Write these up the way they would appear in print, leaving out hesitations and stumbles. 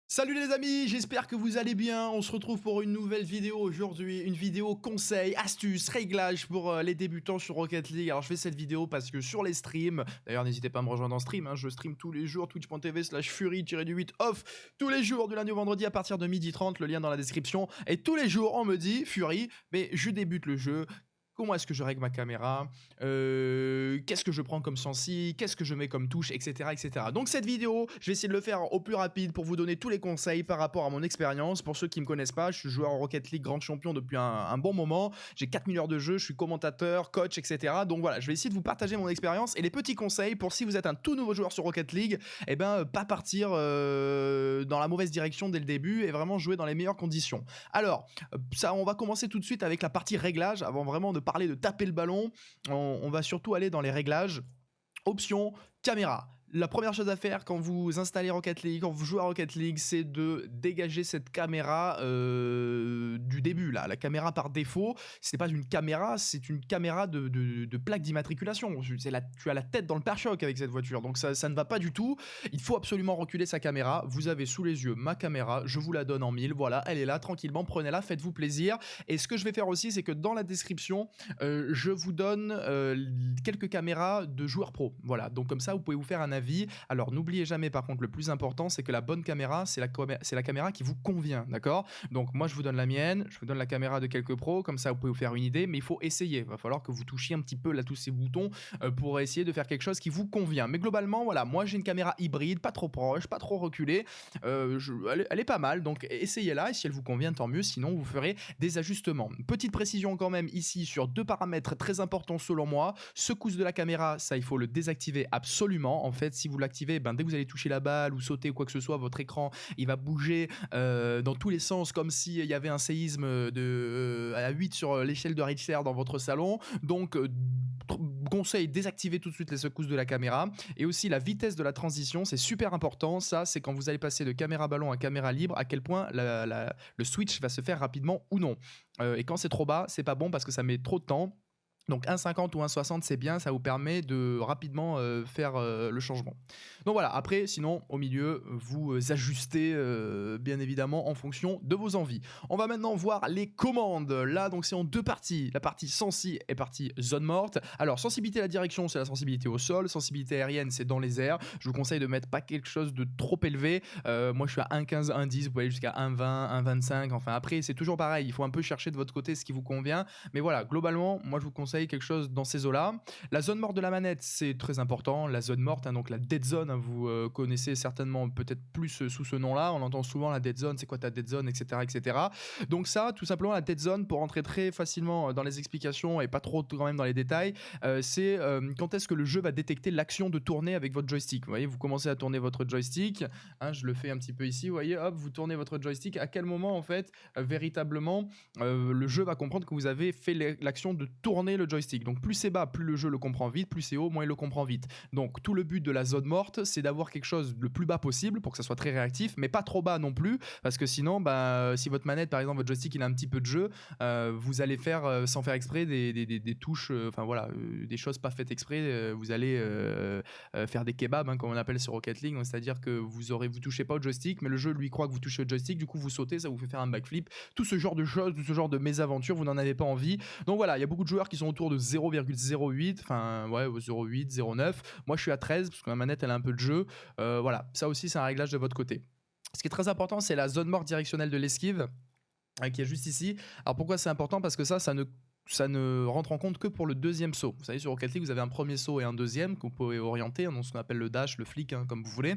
Salut les amis, j'espère que vous allez bien. On se retrouve pour une nouvelle vidéo aujourd'hui, une vidéo conseils, astuces, réglages pour les débutants sur Rocket League. Alors je fais cette vidéo parce que sur les streams, d'ailleurs n'hésitez pas à me rejoindre en stream, hein, je stream tous les jours, twitch.tv/fury-8 off, tous les jours du lundi au vendredi à partir de 12h30, le lien dans la description. Et tous les jours on me dit, Fury, mais je débute le jeu. Comment est-ce que je règle ma caméra, qu'est-ce que je prends comme sensi, qu'est-ce que je mets comme touche, etc., etc. Donc cette vidéo, je vais essayer de le faire au plus rapide pour vous donner tous les conseils par rapport à mon expérience. Pour ceux qui ne me connaissent pas, je suis joueur en Rocket League grand champion depuis un bon moment. J'ai 4000 heures de jeu, je suis commentateur, coach, etc. Donc voilà, je vais essayer de vous partager mon expérience et les petits conseils pour si vous êtes un tout nouveau joueur sur Rocket League, eh ben pas partir dans la mauvaise direction dès le début et vraiment jouer dans les meilleures conditions. Alors, ça, on va commencer tout de suite avec la partie réglage avant vraiment de parler de taper le ballon. On va surtout aller dans les réglages. Option caméra. La première chose à faire quand vous installez Rocket League, quand vous jouez à Rocket League, c'est de dégager cette caméra du début, là. La caméra par défaut, ce n'est pas une caméra, c'est une caméra de plaque d'immatriculation. Tu as la tête dans le pare-choc avec cette voiture, donc ça ne va pas du tout. Il faut absolument reculer sa caméra. Vous avez sous les yeux ma caméra, je vous la donne en 1000, voilà, elle est là, tranquillement, prenez-la, faites-vous plaisir. Et ce que je vais faire aussi, c'est que dans la description, je vous donne quelques caméras de joueurs pro. Voilà, donc comme ça, vous pouvez vous faire un avis. Alors n'oubliez jamais par contre, le plus important, c'est que la bonne caméra, c'est la caméra qui vous convient, d'accord? Donc moi je vous donne la mienne, je vous donne la caméra de quelques pros, comme ça vous pouvez vous faire une idée, mais il faut essayer. Il va falloir que vous touchiez un petit peu là tous ces boutons pour essayer de faire quelque chose qui vous convient. Mais globalement, voilà, moi j'ai une caméra hybride, pas trop proche, pas trop reculée, elle est pas mal, donc essayez-la, et si elle vous convient, tant mieux, sinon vous ferez des ajustements. Petite précision quand même ici sur deux paramètres très importants selon moi. Secousse de la caméra, ça il faut le désactiver absolument. En fait, si vous l'activez, ben, dès que vous allez toucher la balle ou sauter ou quoi que ce soit, votre écran il va bouger dans tous les sens comme s'il y avait un séisme à 8 sur l'échelle de Richter dans votre salon. Donc conseil, désactiver tout de suite les secousses de la caméra. Et aussi la vitesse de la transition, c'est super important. Ça, c'est quand vous allez passer de caméra ballon à caméra libre, à quel point le switch va se faire rapidement ou non. Et quand c'est trop bas, c'est pas bon parce que ça met trop de temps. Donc 1,50 ou 1,60 c'est bien, ça vous permet de rapidement faire le changement. Donc voilà, après sinon au milieu vous ajustez bien évidemment en fonction de vos envies. On va maintenant voir les commandes. Là donc c'est en deux parties, la partie sensi et partie zone morte. Alors sensibilité à la direction, c'est la sensibilité au sol, sensibilité aérienne c'est dans les airs. Je vous conseille de mettre pas quelque chose de trop élevé. Moi je suis à 1,15, 1,10, vous pouvez aller jusqu'à 1,20, 1,25. Enfin après c'est toujours pareil, il faut un peu chercher de votre côté ce qui vous convient. Mais voilà, globalement moi je vous conseille quelque chose dans ces eaux-là. La zone morte de la manette, c'est très important. La zone morte, hein, donc la dead zone, hein, vous connaissez certainement peut-être plus sous ce nom-là. On entend souvent la dead zone, c'est quoi ta dead zone, etc., etc. Donc ça, tout simplement, la dead zone, pour rentrer très facilement dans les explications et pas trop quand même dans les détails, c'est quand est-ce que le jeu va détecter l'action de tourner avec votre joystick. Vous voyez, vous commencez à tourner votre joystick, hein, je le fais un petit peu ici, vous voyez, hop, vous tournez votre joystick. À quel moment, en fait, véritablement, le jeu va comprendre que vous avez fait l'action de tourner le joystick. Donc plus c'est bas, plus le jeu le comprend vite, plus c'est haut, moins il le comprend vite. Donc tout le but de la zone morte, c'est d'avoir quelque chose le plus bas possible pour que ça soit très réactif, mais pas trop bas non plus, parce que sinon, bah, si votre manette, par exemple, votre joystick, il a un petit peu de jeu, vous allez faire, sans faire exprès, des touches, enfin voilà, des choses pas faites exprès, vous allez faire des kebabs, hein, comme on appelle sur Rocket League, c'est-à-dire que vous touchez pas au joystick, mais le jeu lui croit que vous touchez au joystick, du coup vous sautez, ça vous fait faire un backflip, tout ce genre de choses, tout ce genre de mésaventures, vous n'en avez pas envie. Donc voilà, il y a beaucoup de joueurs qui sont autour de 0,08, enfin ouais, 0,8, 0,9. Moi je suis à 13 parce que ma manette elle a un peu de jeu. Voilà, ça aussi c'est un réglage de votre côté. Ce qui est très important, c'est la zone morte directionnelle de l'esquive qui est juste ici. Alors pourquoi c'est important? Parce que ça ne rentre en compte que pour le deuxième saut. Vous savez, sur Rocket League, vous avez un premier saut et un deuxième que vous pouvez orienter, hein, dans ce qu'on appelle le dash, le flick, hein, comme vous voulez.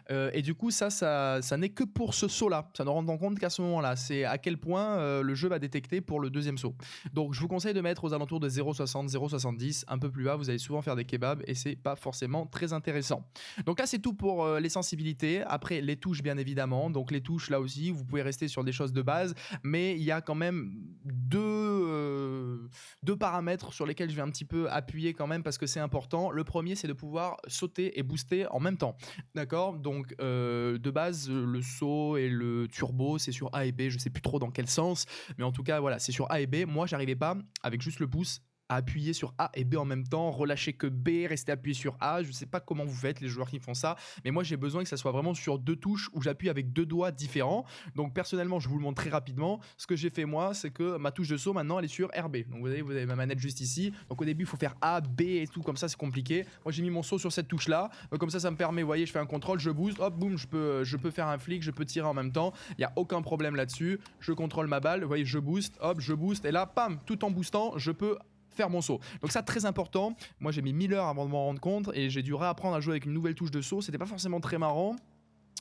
Et du coup, ça n'est que pour ce saut-là. Ça ne rentre en compte qu'à ce moment-là. C'est à quel point le jeu va détecter pour le deuxième saut. Donc, je vous conseille de mettre aux alentours de 0,60, 0,70. Un peu plus bas, vous allez souvent faire des kebabs et c'est pas forcément très intéressant. Donc là, c'est tout pour les sensibilités. Après, les touches, bien évidemment. Donc, les touches, là aussi, vous pouvez rester sur des choses de base. Mais il y a quand même deux paramètres sur lesquels je vais un petit peu appuyer quand même parce que c'est important. Le premier, c'est de pouvoir sauter et booster en même temps. D'accord? Donc, de base, le saut et le turbo, c'est sur A et B. Je sais plus trop dans quel sens. Mais en tout cas, voilà, c'est sur A et B. Moi, j'arrivais pas avec juste le pouce à appuyer sur A et B en même temps, relâcher que B, rester appuyé sur A. Je sais pas comment vous faites les joueurs qui font ça, mais moi j'ai besoin que ça soit vraiment sur 2 touches où j'appuie avec 2 doigts différents. Donc personnellement, je vous le montre très rapidement. Ce que j'ai fait moi, c'est que ma touche de saut maintenant elle est sur RB. Donc vous avez ma manette juste ici. Donc au début, il faut faire A, B et tout comme ça, c'est compliqué. Moi j'ai mis mon saut sur cette touche là. Comme ça me permet, vous voyez, je fais un contrôle, je booste, hop, boum, je peux faire un flick, je peux tirer en même temps. Il y a aucun problème là-dessus. Je contrôle ma balle, vous voyez, je booste, hop, je booste et là, pam, tout en boostant, je peux faire mon saut. Donc ça, très important. Moi j'ai mis 1000 heures avant de m'en rendre compte et j'ai dû réapprendre à jouer avec une nouvelle touche de saut. C'était pas forcément très marrant.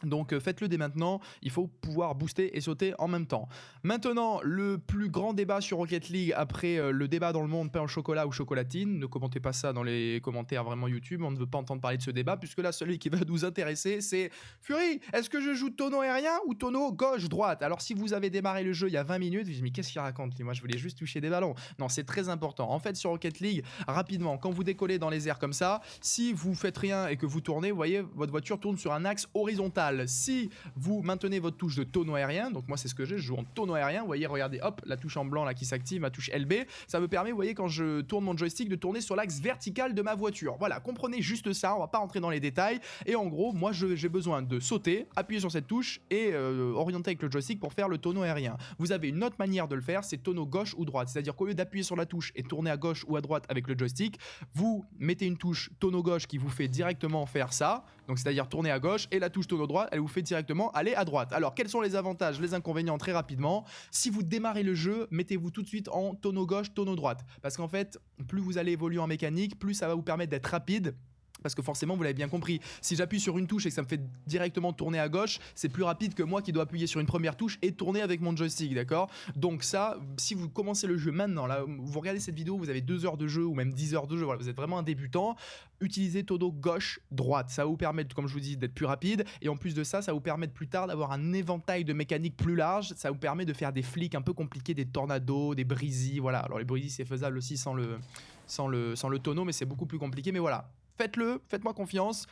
Donc faites-le dès maintenant, il faut pouvoir booster et sauter en même temps. Maintenant, le plus grand débat sur Rocket League après le débat dans le monde pain au chocolat ou chocolatine, ne commentez pas ça dans les commentaires vraiment YouTube, on ne veut pas entendre parler de ce débat, puisque là, celui qui va nous intéresser, c'est Fury, est-ce que je joue tonneau aérien ou tonneau gauche-droite? Alors si vous avez démarré le jeu il y a 20 minutes, vous dites mais qu'est-ce qu'il raconte? Moi je voulais juste toucher des ballons. Non, c'est très important. En fait, sur Rocket League, rapidement, quand vous décollez dans les airs comme ça, si vous faites rien et que vous tournez, vous voyez, votre voiture tourne sur un axe horizontal. Si vous maintenez votre touche de tonneau aérien, donc moi c'est ce que j'ai, je joue en tonneau aérien, vous voyez, regardez, hop, la touche en blanc là qui s'active, ma touche LB, ça me permet, vous voyez, quand je tourne mon joystick, de tourner sur l'axe vertical de ma voiture. Voilà, comprenez juste ça, on va pas rentrer dans les détails, et en gros, moi j'ai besoin de sauter, appuyer sur cette touche et orienter avec le joystick pour faire le tonneau aérien. Vous avez une autre manière de le faire, c'est tonneau gauche ou droite, c'est-à-dire qu'au lieu d'appuyer sur la touche et tourner à gauche ou à droite avec le joystick, vous mettez une touche tonneau gauche qui vous fait directement faire ça, donc c'est-à-dire tourner à gauche, et la touche tonneau droite, elle vous fait directement aller à droite. Alors quels sont les avantages, les inconvénients très rapidement? Si vous démarrez le jeu, mettez-vous tout de suite en tonneau gauche, tonneau droite, parce qu'en fait, plus vous allez évoluer en mécanique, plus ça va vous permettre d'être rapide. Parce que forcément, vous l'avez bien compris, si j'appuie sur une touche et que ça me fait directement tourner à gauche, c'est plus rapide que moi qui dois appuyer sur une première touche et tourner avec mon joystick, d'accord? Donc ça, si vous commencez le jeu maintenant, là, vous regardez cette vidéo, vous avez 2 heures de jeu ou même 10 heures de jeu, voilà, vous êtes vraiment un débutant, utilisez tonneau gauche-droite. Ça va vous permettre, comme je vous dis, d'être plus rapide, et en plus de ça, ça va vous permettre plus tard d'avoir un éventail de mécanique plus large, ça vous permet de faire des flicks un peu compliqués, des tornados, des breezy, voilà. Alors les breezy, c'est faisable aussi sans le tonneau, mais c'est beaucoup plus compliqué, mais voilà. Faites-le, faites-moi confiance.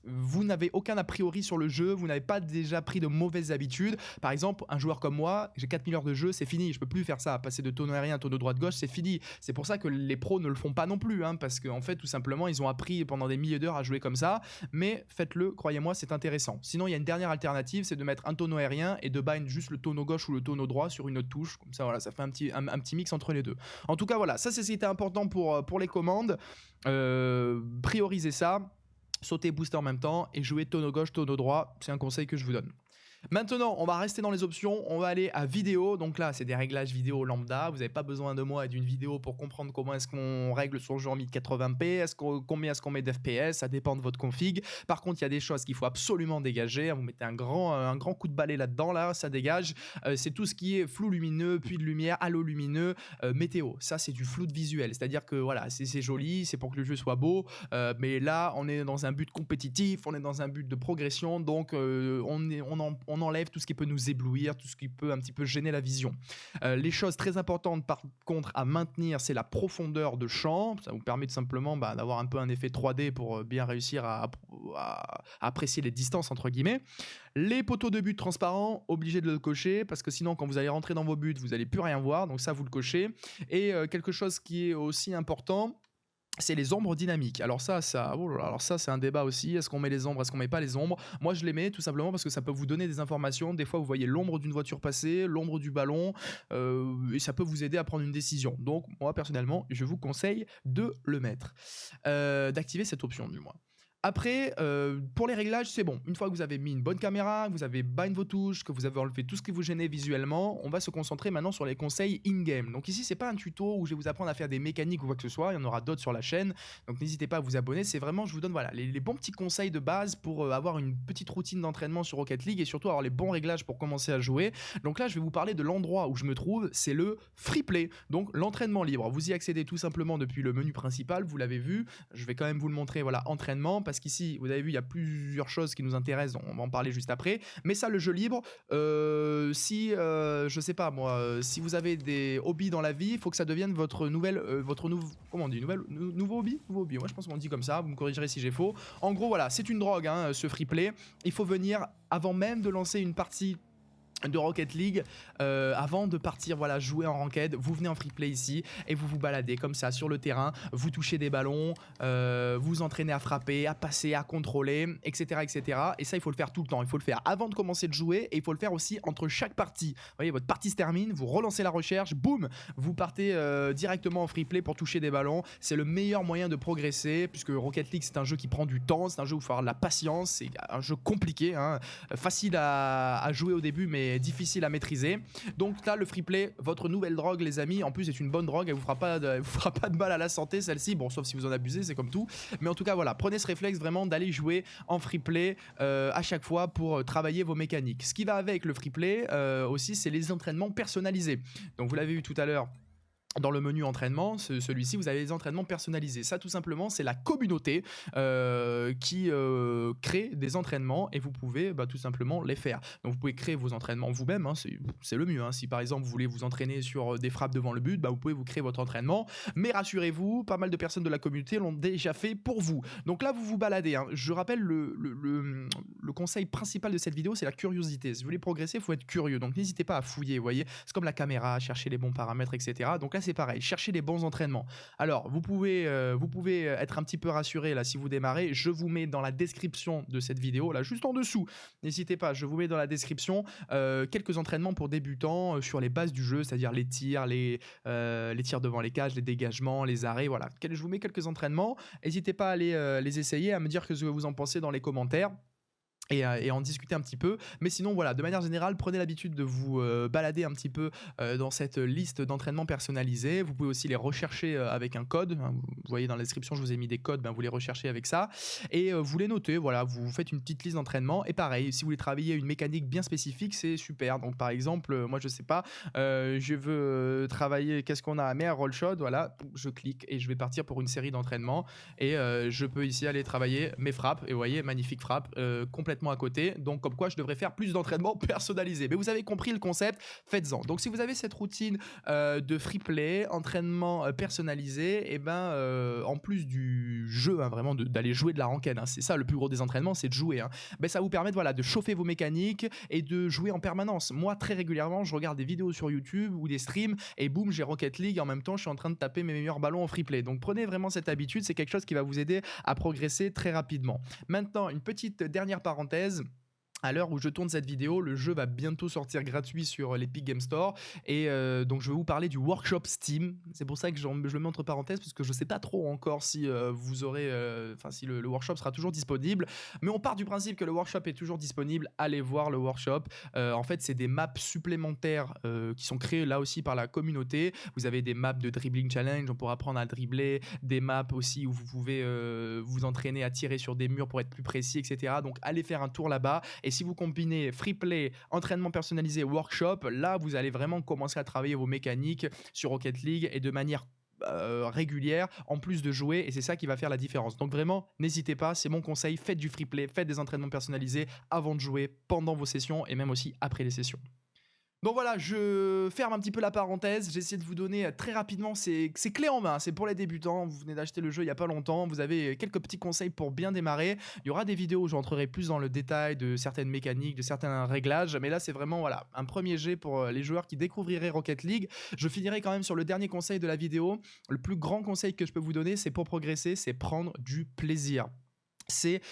Vous n'avez aucun a priori sur le jeu, vous n'avez pas déjà pris de mauvaises habitudes. Par exemple, un joueur comme moi, j'ai 4000 heures de jeu, c'est fini, je peux plus faire ça. Passer de tonneau aérien à tonneau droite-gauche, c'est fini. C'est pour ça que les pros ne le font pas non plus, hein, parce qu'en fait, tout simplement, ils ont appris pendant des milliers d'heures à jouer comme ça. Mais faites-le, croyez-moi, c'est intéressant. Sinon, il y a une dernière alternative, c'est de mettre un tonneau aérien et de bind juste le tonneau gauche ou le tonneau droit sur une autre touche. Comme ça, voilà, ça fait un petit mix entre les deux. En tout cas, voilà, ça c'est ce qui était important pour les commandes. Priorisez ça. Sauter, booster en même temps et jouer tonneau gauche, tonneau droit, c'est un conseil que je vous donne. Maintenant, on va rester dans les options, on va aller à vidéo. Donc là, c'est des réglages vidéo lambda. Vous n'avez pas besoin de moi et d'une vidéo pour comprendre comment est-ce qu'on règle son jeu en 1080p, combien est-ce qu'on met d'FPS, ça dépend de votre config. Par contre, il y a des choses qu'il faut absolument dégager. Vous mettez un grand coup de balai là-dedans, là, ça dégage. C'est tout ce qui est flou lumineux, puits de lumière, halo lumineux, météo. Ça, c'est du flou de visuel. C'est-à-dire que voilà, c'est joli, c'est pour que le jeu soit beau. Mais là, on est dans un but compétitif, on est dans un but de progression. Donc, on enlève tout ce qui peut nous éblouir, tout ce qui peut un petit peu gêner la vision. Les choses très importantes par contre à maintenir, c'est la profondeur de champ. Ça vous permet tout simplement d'avoir un peu un effet 3D pour bien réussir à apprécier les distances entre guillemets. Les poteaux de but transparents, obligé de le cocher parce que sinon quand vous allez rentrer dans vos buts, vous n'allez plus rien voir, donc ça vous le cochez. Et quelque chose qui est aussi important, c'est les ombres dynamiques. Alors ça c'est un débat aussi. Est-ce qu'on met les ombres, est-ce qu'on met pas les ombres? Moi je les mets tout simplement parce que ça peut vous donner des informations. Des fois vous voyez l'ombre d'une voiture passer, l'ombre du ballon, et ça peut vous aider à prendre une décision. Donc moi personnellement je vous conseille de le mettre, d'activer cette option du moins. Après, pour les réglages, c'est bon. Une fois que vous avez mis une bonne caméra, que vous avez bind vos touches, que vous avez enlevé tout ce qui vous gênait visuellement, on va se concentrer maintenant sur les conseils in-game. Donc ici, c'est pas un tuto où je vais vous apprendre à faire des mécaniques ou quoi que ce soit. Il y en aura d'autres sur la chaîne. Donc n'hésitez pas à vous abonner. C'est vraiment, je vous donne voilà, les bons petits conseils de base pour avoir une petite routine d'entraînement sur Rocket League et surtout avoir les bons réglages pour commencer à jouer. Donc là, je vais vous parler de l'endroit où je me trouve. C'est le free play, donc l'entraînement libre. Vous y accédez tout simplement depuis le menu principal. Vous l'avez vu. Je vais quand même vous le montrer. Voilà, entraînement. Parce qu'ici, vous avez vu, il y a plusieurs choses qui nous intéressent, on va en parler juste après. Mais ça, le jeu libre, je sais pas moi, si vous avez des hobbies dans la vie, il faut que ça devienne votre nouveau hobby. Nouveau hobby, moi je pense qu'on dit comme ça, vous me corrigerez si j'ai faux. En gros, voilà, c'est une drogue, hein, ce free play. Il faut venir, avant même de lancer une partie de Rocket League, avant de partir voilà, jouer en ranked, vous venez en free play ici et vous vous baladez comme ça sur le terrain, vous touchez des ballons, vous entraînez à frapper, à passer, à contrôler, etc., etc. Et ça, il faut le faire tout le temps. Il faut le faire avant de commencer de jouer et il faut le faire aussi entre chaque partie. Vous voyez, votre partie se termine, vous relancez la recherche, boum, vous partez directement en free play pour toucher des ballons. C'est le meilleur moyen de progresser puisque Rocket League, c'est un jeu qui prend du temps, c'est un jeu où il faut avoir de la patience, c'est un jeu compliqué, hein, facile à jouer au début, mais difficile à maîtriser. Donc là, le free play, votre nouvelle drogue, les amis. En plus, c'est une bonne drogue, elle vous fera pas de mal à la santé, celle-ci. Bon, sauf si vous en abusez, c'est comme tout. Mais en tout cas, voilà, prenez ce réflexe vraiment d'aller jouer en free play à chaque fois pour travailler vos mécaniques. Ce qui va avec le free play aussi, c'est les entraînements personnalisés. Donc vous l'avez vu tout à l'heure. Dans le menu entraînement, celui-ci, vous avez les entraînements personnalisés. Ça, tout simplement, c'est la communauté qui crée des entraînements et vous pouvez tout simplement les faire. Donc, vous pouvez créer vos entraînements vous-même, hein, c'est le mieux. Hein. Si par exemple, vous voulez vous entraîner sur des frappes devant le but, vous pouvez vous créer votre entraînement. Mais rassurez-vous, pas mal de personnes de la communauté l'ont déjà fait pour vous. Donc là, vous vous baladez. Hein. Je rappelle, le conseil principal de cette vidéo, c'est la curiosité. Si vous voulez progresser, il faut être curieux. Donc, n'hésitez pas à fouiller, vous voyez. C'est comme la caméra, chercher les bons paramètres, etc. Donc là, c'est pareil, cherchez les bons entraînements. Alors, vous pouvez être un petit peu rassuré là si vous démarrez. Je vous mets dans la description de cette vidéo, là juste en dessous. N'hésitez pas, je vous mets dans la description quelques entraînements pour débutants sur les bases du jeu, c'est-à-dire les tirs, les tirs devant les cages, les dégagements, les arrêts, voilà. Je vous mets quelques entraînements. N'hésitez pas à les essayer, à me dire ce que vous en pensez dans les commentaires. Et en discuter un petit peu. Mais sinon, voilà, de manière générale, prenez l'habitude de vous balader un petit peu dans cette liste d'entraînements personnalisés. Vous pouvez aussi les rechercher avec un code. Hein, vous voyez dans la description, je vous ai mis des codes, vous les recherchez avec ça. Et vous les notez, voilà, vous faites une petite liste d'entraînements. Et pareil, si vous voulez travailler une mécanique bien spécifique, c'est super. Donc par exemple, moi je sais pas, je veux travailler, qu'est-ce qu'on a à mer, roll shot, voilà, je clique et je vais partir pour une série d'entraînements. Et je peux ici aller travailler mes frappes. Et vous voyez, magnifique frappe, complètement à côté, donc comme quoi je devrais faire plus d'entraînement personnalisé. Mais vous avez compris le concept, faites-en. Donc si vous avez cette routine de free play, entraînement personnalisé, et en plus du jeu, hein, vraiment d'aller jouer de la ranked, hein, c'est ça le plus gros des entraînements, c'est de jouer. Hein. Ça vous permet de chauffer vos mécaniques et de jouer en permanence. Moi, très régulièrement, je regarde des vidéos sur YouTube ou des streams et boum, j'ai Rocket League. En même temps, je suis en train de taper mes meilleurs ballons en free play. Donc prenez vraiment cette habitude, c'est quelque chose qui va vous aider à progresser très rapidement. Maintenant, une petite dernière parenthèse. À l'heure où je tourne cette vidéo, le jeu va bientôt sortir gratuit sur l'Epic Game Store et donc je vais vous parler du workshop Steam. C'est pour ça que je le mets entre parenthèses parce que je sais pas trop encore si vous aurez, si le workshop sera toujours disponible. Mais on part du principe que le workshop est toujours disponible. Allez voir le workshop. En fait, c'est des maps supplémentaires qui sont créées là aussi par la communauté. Vous avez des maps de dribbling challenge, on pourra apprendre à dribbler, des maps aussi où vous pouvez vous entraîner à tirer sur des murs pour être plus précis, etc. Donc allez faire un tour là-bas. Et si vous combinez free play, entraînement personnalisé, workshop, là vous allez vraiment commencer à travailler vos mécaniques sur Rocket League et de manière régulière en plus de jouer, et c'est ça qui va faire la différence. Donc vraiment, n'hésitez pas, c'est mon conseil, faites du free play, faites des entraînements personnalisés avant de jouer, pendant vos sessions et même aussi après les sessions. Donc voilà, je ferme un petit peu la parenthèse, j'ai essayé de vous donner très rapidement ces clés en main, c'est pour les débutants, vous venez d'acheter le jeu il n'y a pas longtemps, vous avez quelques petits conseils pour bien démarrer, il y aura des vidéos où j'entrerai plus dans le détail de certaines mécaniques, de certains réglages, mais là c'est vraiment voilà, un premier jet pour les joueurs qui découvriraient Rocket League. Je finirai quand même sur le dernier conseil de la vidéo, le plus grand conseil que je peux vous donner, c'est pour progresser, c'est prendre du plaisir. C'est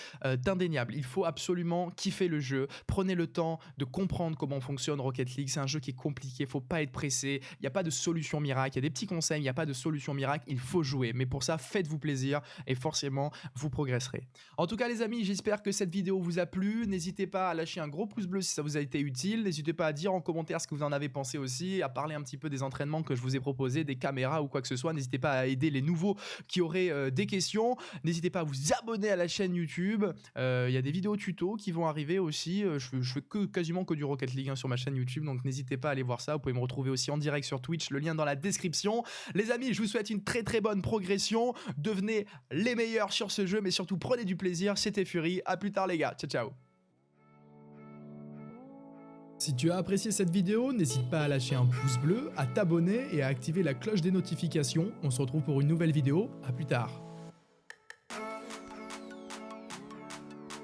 indéniable, il faut absolument kiffer le jeu, prenez le temps de comprendre comment fonctionne Rocket League, c'est un jeu qui est compliqué, il ne faut pas être pressé, il n'y a pas de solution miracle, il y a des petits conseils, il n'y a pas de solution miracle, il faut jouer, mais pour ça faites-vous plaisir et forcément vous progresserez. En tout cas les amis, j'espère que cette vidéo vous a plu, n'hésitez pas à lâcher un gros pouce bleu si ça vous a été utile, n'hésitez pas à dire en commentaire ce que vous en avez pensé aussi, à parler un petit peu des entraînements que je vous ai proposés, des caméras ou quoi que ce soit, n'hésitez pas à aider les nouveaux qui auraient des questions, n'hésitez pas à vous abonner à la chaîne YouTube, il y a des vidéos tuto qui vont arriver aussi, je fais quasiment que du Rocket League sur ma chaîne YouTube, donc n'hésitez pas à aller voir ça, vous pouvez me retrouver aussi en direct sur Twitch, le lien dans la description. Les amis, je vous souhaite une très très bonne progression, devenez les meilleurs sur ce jeu, mais surtout prenez du plaisir, c'était Fury, à plus tard les gars, ciao ciao. Si tu as apprécié cette vidéo, n'hésite pas à lâcher un pouce bleu, à t'abonner et à activer la cloche des notifications. On se retrouve pour une nouvelle vidéo, à plus tard.